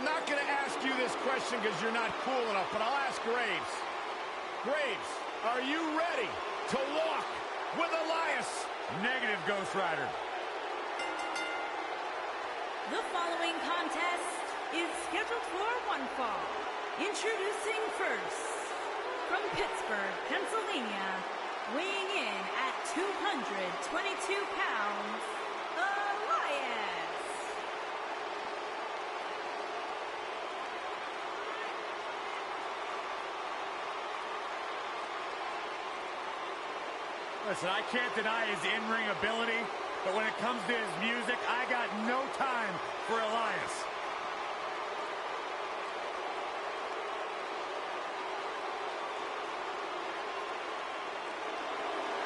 I'm not going to ask you this question because you're not cool enough, but I'll ask Graves. Graves, are you ready to walk with Elias? Negative, Ghost Rider. The following contest is scheduled for one fall. Introducing first, from Pittsburgh, Pennsylvania, weighing in at 222 pounds, Elias. Listen, I can't deny his in-ring ability, but when it comes to his music, I got no time for Elias.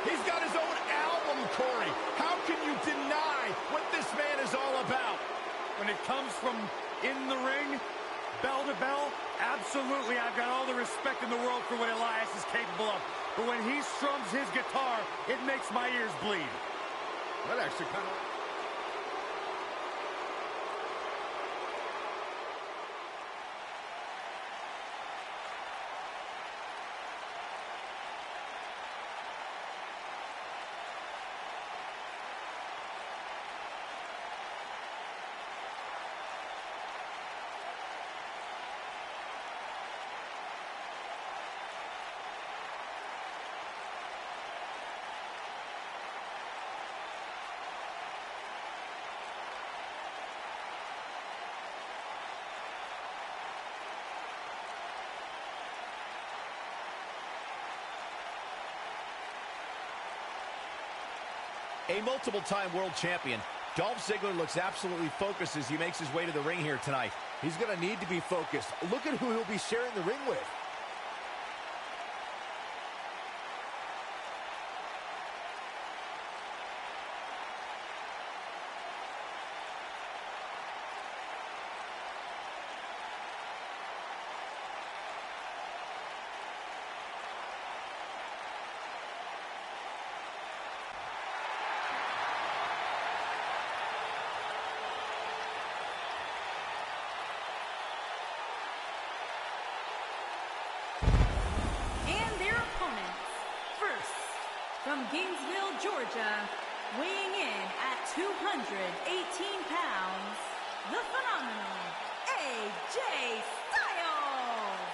He's got his own album, Corey. How can you deny what this man is all about? When it comes from in the ring, bell to bell, absolutely, I've got all the respect in the world for what Elias is capable of. But when he strums his guitar, it makes my ears bleed. That actually kind of... A multiple-time world champion, Dolph Ziggler looks absolutely focused as he makes his way to the ring here tonight. He's going to need to be focused. Look at who he'll be sharing the ring with. From Gainesville, Georgia, weighing in at 218 pounds, the phenomenal AJ Styles.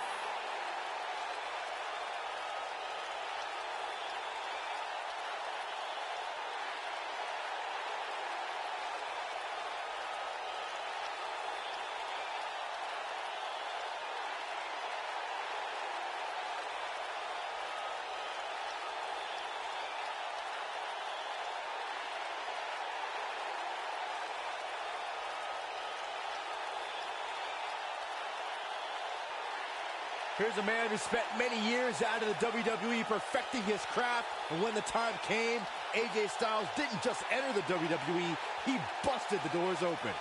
Here's a man who spent many years out of the WWE perfecting his craft, and when the time came, AJ Styles didn't just enter the WWE, he busted the doors open.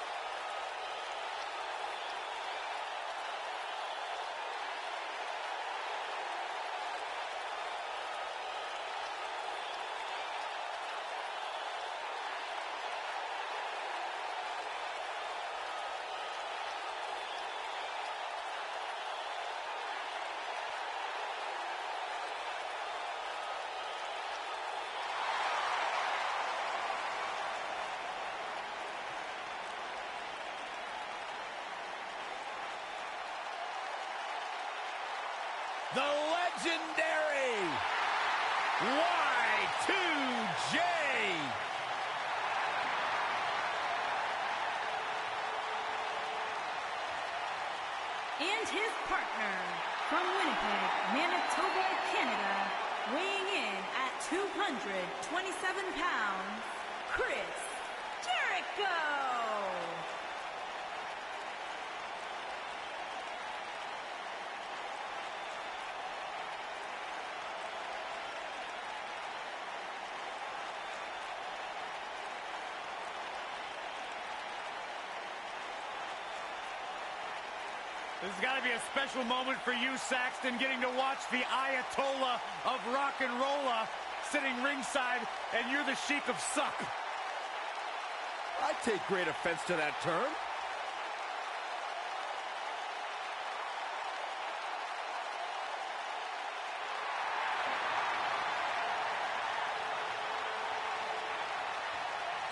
The legendary Y2AJ. And his partner from Winnipeg, Manitoba, Canada, weighing in at 227 pounds, Chris Jericho. This has got to be a special moment for you, Saxton, getting to watch the Ayatollah of rock and rolla sitting ringside, and you're the Sheik of Suck. I take great offense to that term.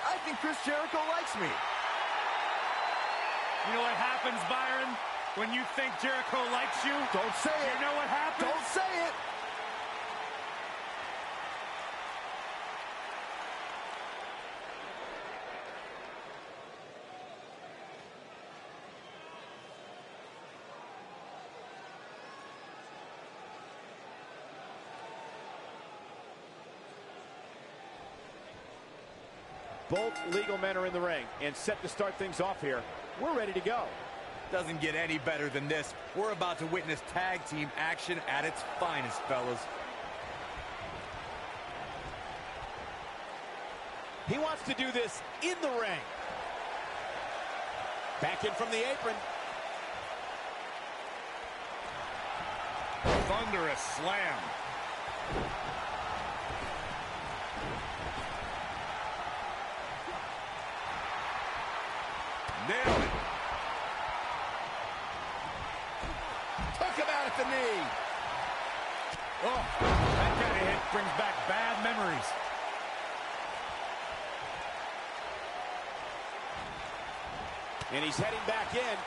I think Chris Jericho likes me. You know what happens, Byron, when you think Jericho likes you? Don't say it. You know what happens? Don't say it. Both legal men are in the ring and set to start things off here. We're ready to go. Doesn't get any better than this. We're about to witness tag team action at its finest, fellas. He wants to do this in the ring. Back in from the apron. Thunderous slam. Nailed it. Took him out at the knee. Oh, that kind of hit brings back bad memories. And he's heading back in.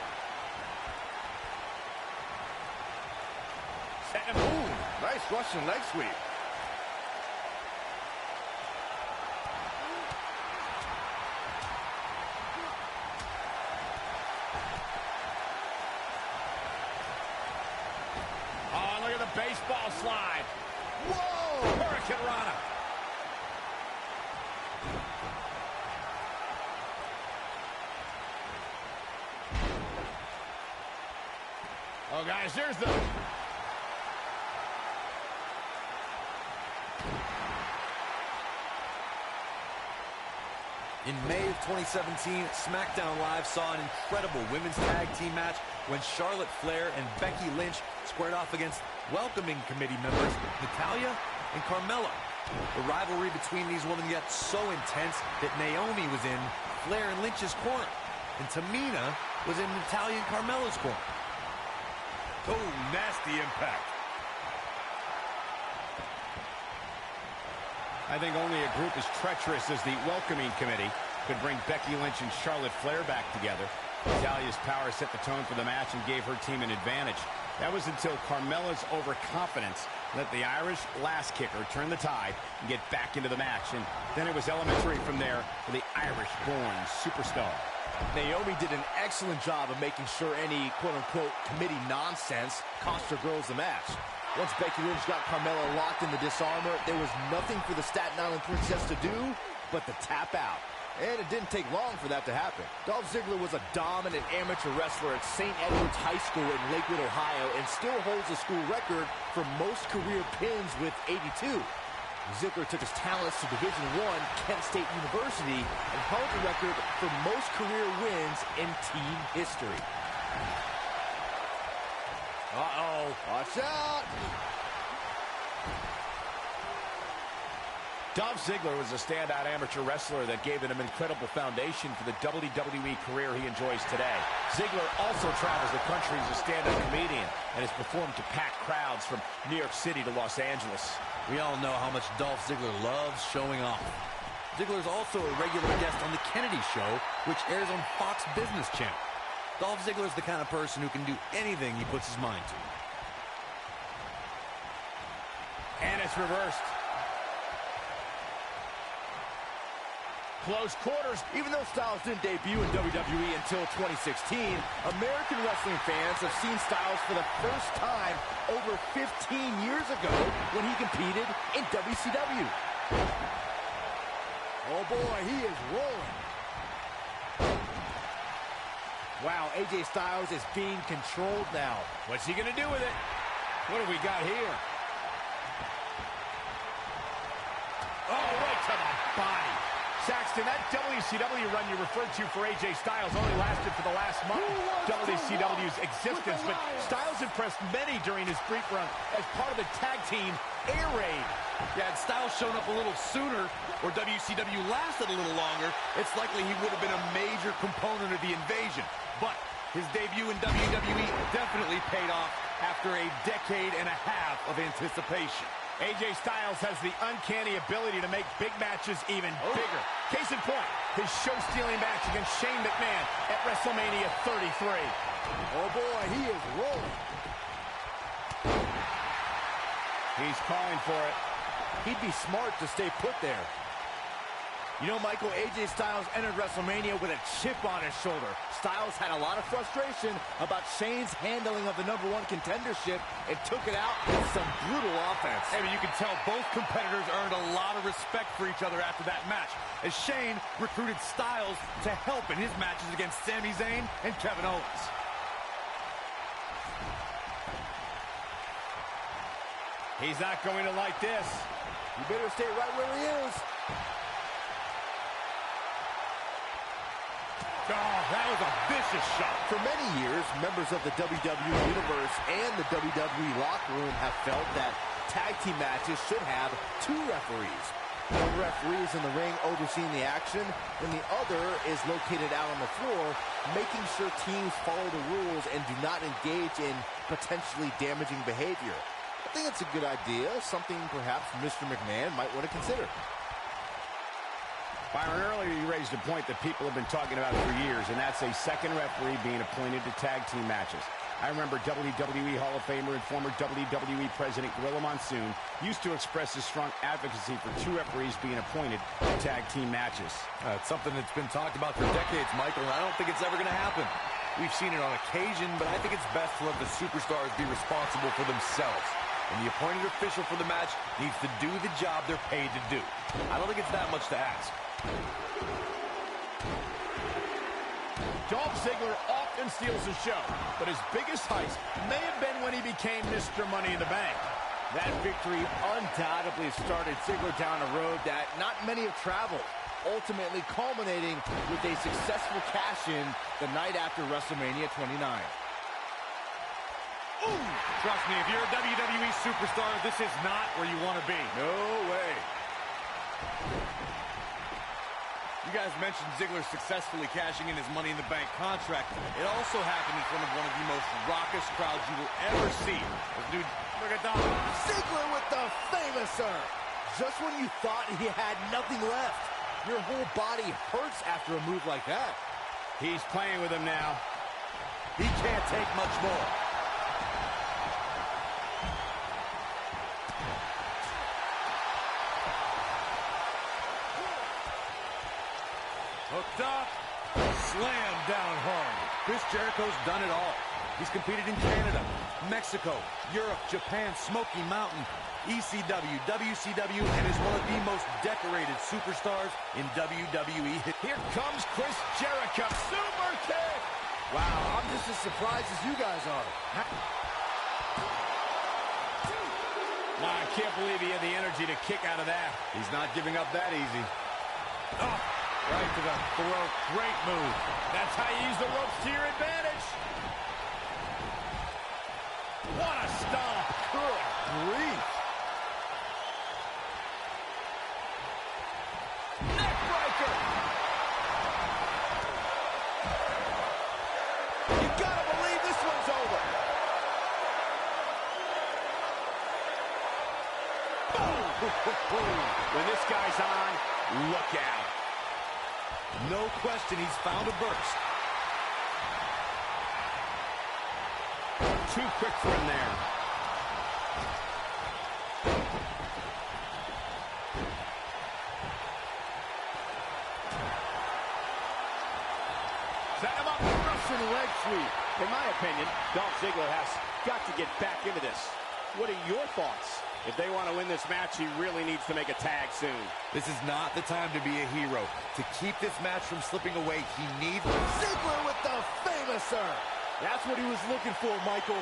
Setting him. Ooh, nice Russian leg sweep. Oh, look at the baseball slide. Whoa! Hurricane Rana. Oh, guys, there's the... In May of 2017, Smackdown Live saw an incredible women's tag team match when Charlotte Flair and Becky Lynch squared off against welcoming committee members Natalya and Carmella. The rivalry between these women got so intense that Naomi was in Flair and Lynch's corner, and Tamina was in Natalya and Carmella's corner. Oh, nasty impact. I think only a group as treacherous as the welcoming committee could bring Becky Lynch and Charlotte Flair back together. Natalia's power set the tone for the match and gave her team an advantage. That was until Carmella's overconfidence let the Irish lass kicker turn the tide and get back into the match. And then it was elementary from there for the Irish-born superstar. Naomi did an excellent job of making sure any quote-unquote committee nonsense cost her girls the match. Once Becky Lynch got Carmella locked in the disarmor, there was nothing for the Staten Island Princess to do but to tap out. And it didn't take long for that to happen. Dolph Ziggler was a dominant amateur wrestler at St. Edward's High School in Lakewood, Ohio, and still holds the school record for most career pins with 82. Ziggler took his talents to Division I Kent State University and held the record for most career wins in team history. Uh-oh. Watch out! Dolph Ziggler was a standout amateur wrestler that gave him an incredible foundation for the WWE career he enjoys today. Ziggler also travels the country as a stand-up comedian and has performed to packed crowds from New York City to Los Angeles. We all know how much Dolph Ziggler loves showing off. Ziggler is also a regular guest on The Kennedy Show, which airs on Fox Business Channel. Dolph Ziggler is the kind of person who can do anything he puts his mind to. And it's reversed. Close quarters. Even though Styles didn't debut in WWE until 2016, American wrestling fans have seen Styles for the first time over 15 years ago when he competed in WCW. Oh boy, he is rolling. Wow, AJ Styles is being controlled now. What's he gonna do with it? What have we got here? Oh, right to the body. Saxton, that WCW run you referred to for AJ Styles only lasted for the last month of WCW's existence, but Styles impressed many during his brief run as part of the tag team Air Raid. Yeah, had Styles shown up a little sooner, or WCW lasted a little longer, it's likely he would have been a major component of the invasion. But his debut in WWE definitely paid off after a decade and a half of anticipation. AJ Styles has the uncanny ability to make big matches even bigger. Case in point, his show-stealing match against Shane McMahon at WrestleMania 33. Oh boy, he is rolling. He's calling for it. He'd be smart to stay put there. You know, Michael, AJ Styles entered WrestleMania with a chip on his shoulder. Styles had a lot of frustration about Shane's handling of the #1 contendership and took it out with some brutal offense. Hey, you can tell both competitors earned a lot of respect for each other after that match, as Shane recruited Styles to help in his matches against Sami Zayn and Kevin Owens. He's not going to like this. You better stay right where he is. Oh, that was a vicious shot. For many years, members of the WWE Universe and the WWE locker room have felt that tag team matches should have 2 referees. One referee is in the ring overseeing the action, and the other is located out on the floor, making sure teams follow the rules and do not engage in potentially damaging behavior. I think it's a good idea, something perhaps Mr. McMahon might want to consider. Byron, earlier you raised a point that people have been talking about for years, and that's a second referee being appointed to tag team matches. I remember WWE Hall of Famer and former WWE President Gorilla Monsoon used to express his strong advocacy for 2 referees being appointed to tag team matches. It's something that's been talked about for decades, Michael, and I don't think it's ever going to happen. We've seen it on occasion, but I think it's best to let the superstars be responsible for themselves. And the appointed official for the match needs to do the job they're paid to do. I don't think it's that much to ask. Dolph Ziggler often steals the show, but his biggest heist may have been when he became Mr. Money in the Bank. That victory undoubtedly started Ziggler down a road that not many have traveled, ultimately culminating with a successful cash-in the night after WrestleMania 29. Ooh, trust me, if you're a WWE superstar, this is not where you want to be. No way. You guys mentioned Ziggler successfully cashing in his Money in the Bank contract. It also happened in front of one of the most raucous crowds you will ever see. Dude, look at that. Ziggler with the famouser. Just when you thought he had nothing left. Your whole body hurts after a move like that. He's playing with him now. He can't take much more. Hooked up, slam down hard. Chris Jericho's done it all. He's competed in Canada, Mexico, Europe, Japan, Smoky Mountain, ECW, WCW, and is one of the most decorated superstars in WWE. Here comes Chris Jericho. Super kick! Wow, I'm just as surprised as you guys are. Wow, I can't believe he had the energy to kick out of that. He's not giving up that easy. Oh, right to the throat. Great move. That's how you use the ropes to your advantage. What a stomp. Good grief. Neckbreaker. You gotta believe this one's over. When this guy's on, look out. No question, he's found a burst. Too quick for him there. Set him up, Russian leg sweep. In my opinion, Dolph Ziggler has got to get back into this. What are your thoughts? If they want to win this match, he really needs to make a tag soon. This is not the time to be a hero. To keep this match from slipping away, he needs... Ziggler with the famouser. That's what he was looking for, Michael.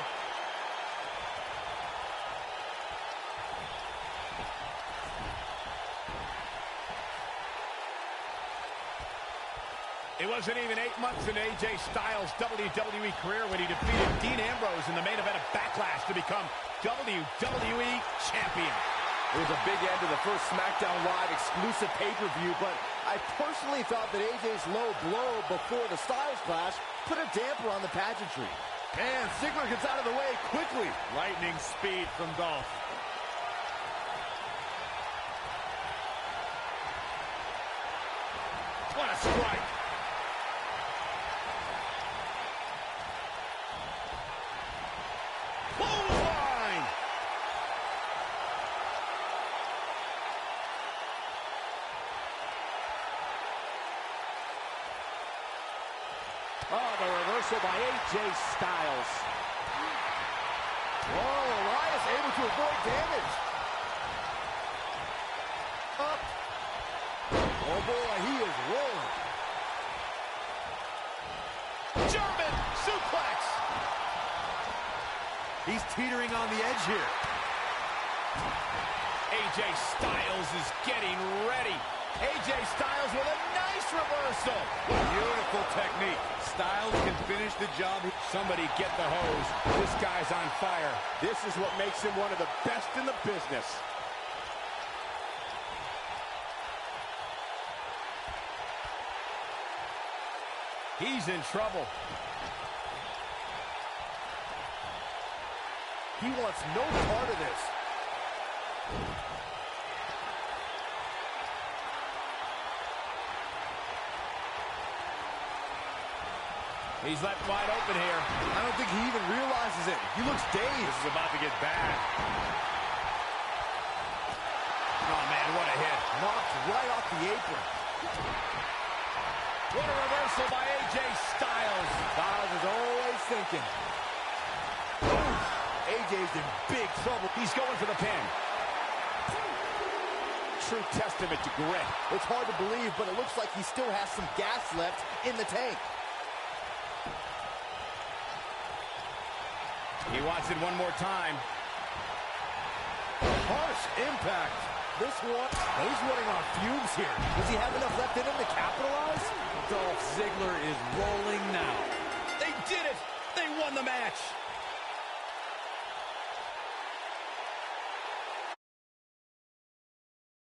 It wasn't even 8 months in AJ Styles' WWE career when he defeated Dean Ambrose in the main event of Backlash to become WWE Champion. It was a big end to the first Smackdown Live exclusive pay-per-view, but I personally thought that AJ's low blow before the Styles Clash put a damper on the pageantry. And Ziggler gets out of the way quickly. Lightning speed from Dolph. What a strike. Clothesline. Oh, the reversal by AJ Styles. Whoa, Elias able to avoid damage. Up. Oh boy, he is rolling. German suplex. He's teetering on the edge here. AJ Styles is getting ready. AJ Styles with a nice reversal. Beautiful technique. Styles can finish the job. Somebody get the hose. This guy's on fire. This is what makes him one of the best in the business. He's in trouble. He wants no part of this. He's left wide open here. I don't think he even realizes it. He looks dazed. This is about to get bad. Oh, man, what a hit. Knocked right off the apron. What a reversal by AJ Styles. Styles is always thinking. AJ's in big trouble. He's going for the pin. True testament to grit. It's hard to believe, but it looks like he still has some gas left in the tank. He wants it one more time. Harsh impact. This one, he's running on fumes here. Does he have enough left in him to capitalize? Dolph Ziggler is rolling now. They did it. They won the match.